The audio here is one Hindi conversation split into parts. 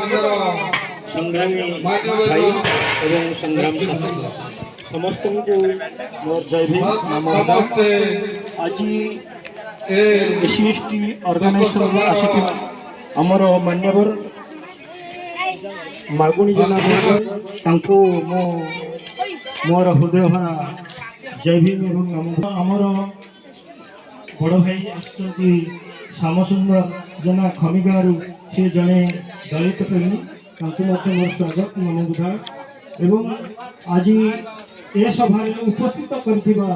संग्रामी भाई एवं संग्राम समस्त को मोर जय भीम नमस्कार। आज एससी ऑर्गेनाइजेशन आसी आमर मान्यवर मागुणी जनाब मोर हृदय भरा जय भीम एवं नमस्कार। आमर बड़ भाई आसुच्च श्याम सुंदर जना खमिगारू से जड़े दलित प्रेमी मोर स्वागत नमोबुधा एवं आज ए सभा उपस्थित करमर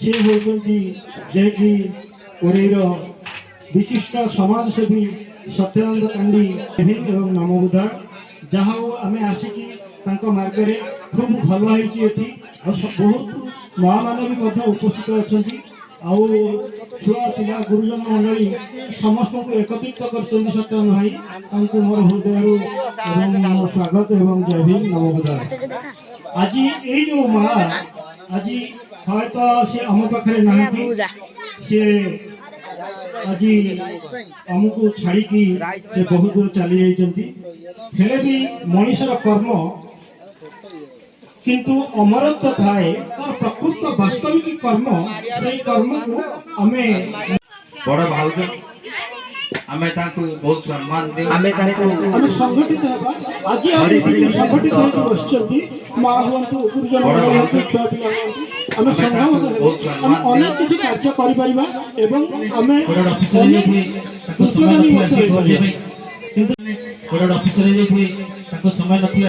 से होती जैकि ओरेर विशिष्ट समाजसेवी सत्यानंद कांडी एवं नमोबुधा जहाँ आम आसिकी मार्गे खूब भल होती बहुत माँ मैंने भी उपस्थित अच्छा आउ छुआ पिला गुरुजन मंडली समस्त को एकत्रित कर सत्यान भाई मोर हृदय स्वागत एवं जय भीम नमोबुधा। आज ये जो माँ आज है तो सी आम पाखे ना सी आज आमको छाड़ी से बहुत दूर चली जाते भी मनीषर कर्म किंतु अमरत्व थाए तार प्रकृत वास्तविक कर्म से कर्म को आमे बड़ भाउज आमे ताकू बहुत सम्मान दे आमे संगठित हेबा आज हम संगठित होके बसछथि मां हुंतु गुरुजन हुंतु छुआ पिला हुंतु आमे संगठित हेबा हम अनेक किछि कार्य करि परिबा एवं आमे बड़ ऑफिसर जे ताको समय नथिला किंतु बड़ ऑफिसर जे ताको समय नथिला